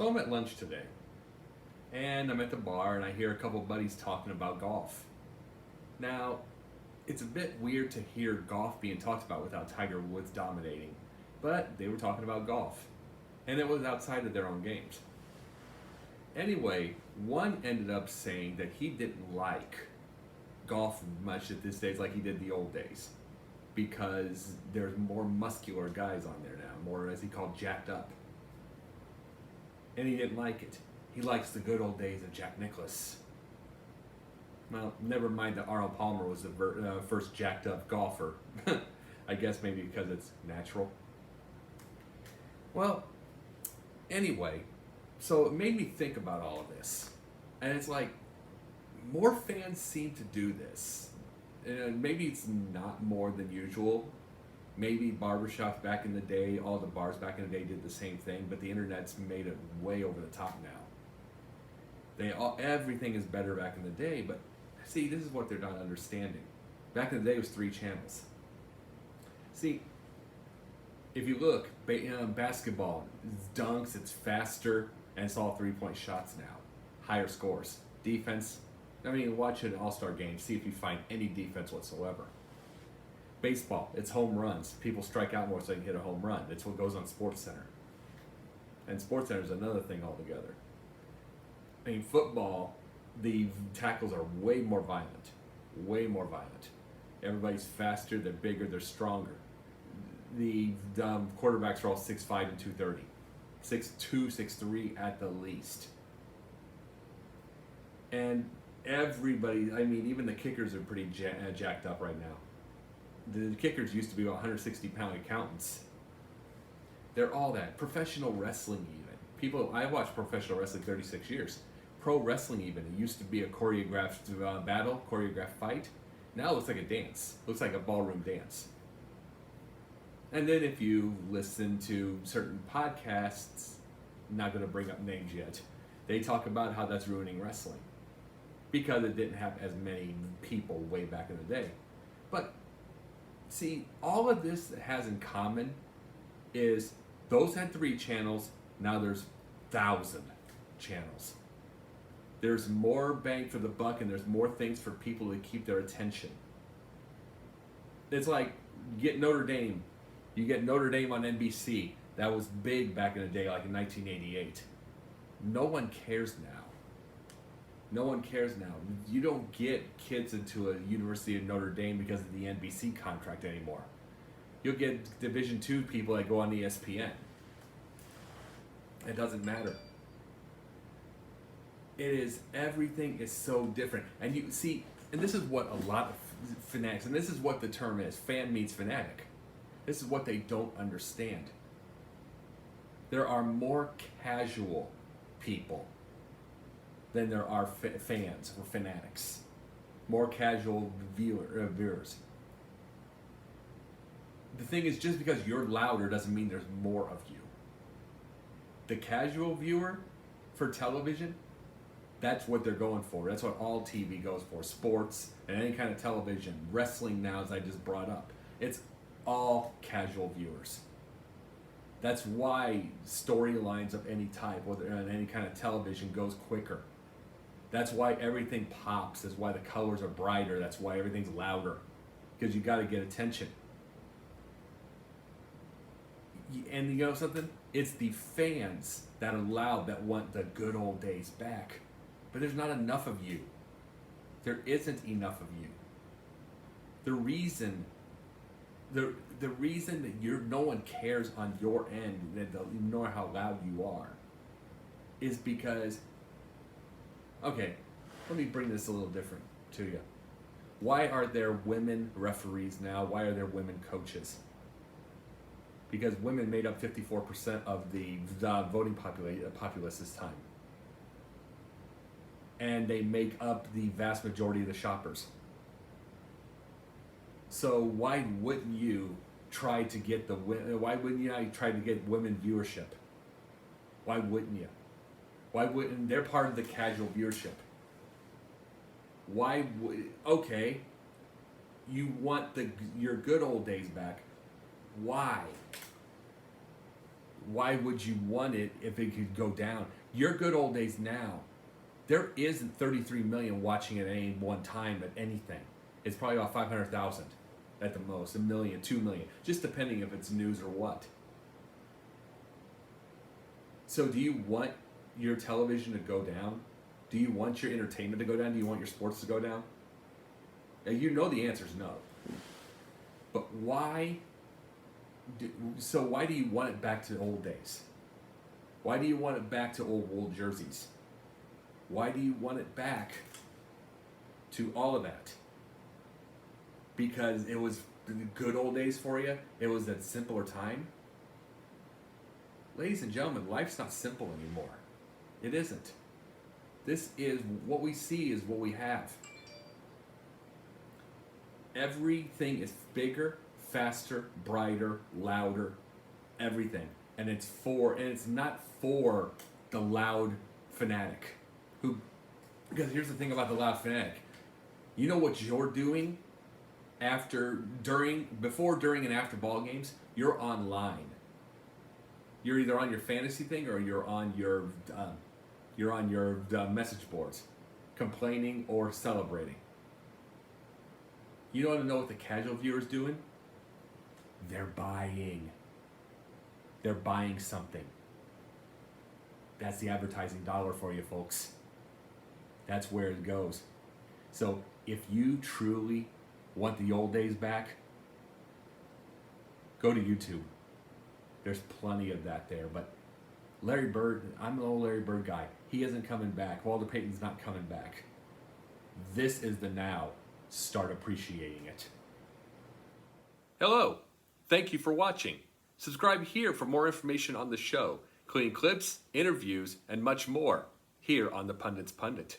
So I'm at lunch today, and I'm at the bar, and I hear a couple buddies talking about golf. Now, it's a bit weird to hear golf being talked about without Tiger Woods dominating, but they were talking about golf, and it was outside of their own games. Anyway, one ended up saying that he didn't like golf much at this stage like he did the old days because there's more muscular guys on there now, more as he called jacked up. And he didn't like it. He likes the good old days of Jack Nicklaus. Well, never mind that Arnold Palmer was the first jacked up golfer. I guess maybe because it's natural. Well, anyway, so it made me think about all of this. And it's like, more fans seem to do this. And maybe it's not more than usual. Maybe barbershops back in the day, all the bars back in the day did the same thing, but the internet's made it way over the top now. Everything is better back in the day, but see, this is what they're not understanding. Back in the day, it was 3 channels. See, if you look, basketball, it's dunks, it's faster, and it's all 3-point shots now. Higher scores. Defense, I mean, watch an all-star game, see if you find any defense whatsoever. Baseball, it's home runs. People strike out more so they can hit a home run. That's what goes on SportsCenter. And SportsCenter is another thing altogether. I mean, football, the tackles are way more violent. Way more violent. Everybody's faster, they're bigger, they're stronger. The quarterbacks are all 6'5" and 230. 6'2", 6'3" at the least. And everybody, I mean, even the kickers are pretty jacked up right now. The kickers used to be about 160-pound accountants. They're all that. Professional wrestling even. I watched professional wrestling 36 years. Pro wrestling even. It used to be a choreographed battle, choreographed fight. Now it looks like a dance. It looks like a ballroom dance. And then if you listen to certain podcasts, I'm not going to bring up names yet, they talk about how that's ruining wrestling. Because it didn't have as many people way back in the day. But see, all of this has in common is those had 3 channels, now there's 1,000 channels. There's more bang for the buck and there's more things for people to keep their attention. It's like, get Notre Dame. You get Notre Dame on NBC. That was big back in the day, like in 1988. No one cares now. No one cares now. You don't get kids into a University of Notre Dame because of the NBC contract anymore. You'll get Division II people that go on ESPN. It doesn't matter. Everything is so different. And you see, and this is what a lot of fanatics, and this is what the term is, fan meets fanatic. This is what they don't understand. There are more casual people than there are fans or fanatics. More casual viewers. The thing is, just because you're louder doesn't mean there's more of you. The casual viewer for television, that's what they're going for. That's what all TV goes for. Sports and any kind of television. Wrestling now, as I just brought up. It's all casual viewers. That's why storylines of any type, whether on any kind of television, goes quicker. That's why everything pops. That's why the colors are brighter. That's why everything's louder. Because you got to get attention. And you know something? It's the fans that are loud that want the good old days back. But there's not enough of you. There isn't enough of you. The reason that no one cares on your end, that they'll ignore how loud you are, is because, okay, let me bring this a little different to you. Why are there women referees now? Why are there women coaches? Because women made up 54% of the voting populace this time. And they make up the vast majority of the shoppers. So why wouldn't you try to get women viewership? Why wouldn't you? Why wouldn't they're part of the casual viewership? Okay, you want your good old days back. Why? why would you want it if it could go down? Your good old days now, there isn't 33 million watching at any one time at anything. It's probably about 500,000 at the most, a million, 2 million, just depending if it's news or what. So do you want your television to go down? Do you want your entertainment to go down? Do you want your sports to go down? Now, you know the answer is no. But why? Why do you want it back to old days? Why do you want it back to old wool jerseys? Why do you want it back to all of that? Because it was the good old days for you? It was a simpler time? Ladies and gentlemen, life's not simple anymore. It isn't. This is what we see is what we have. Everything is bigger, faster, brighter, louder, everything. And it's not for the loud fanatic. Because here's the thing about the loud fanatic. You know what you're doing before, during, and after ball games? You're online. You're either on your fantasy thing or you're on your message boards, complaining or celebrating. You don't know what the casual viewer's doing? They're buying. They're buying something. That's the advertising dollar for you, folks. That's where it goes. So if you truly want the old days back, go to YouTube. There's plenty of that there. But Larry Bird, I'm an old Larry Bird guy. He isn't coming back. Walter Payton's not coming back. This is the now. Start appreciating it. Hello. Thank you for watching. Subscribe here for more information on the show, including clips, interviews, and much more here on the Pundit's Pundit.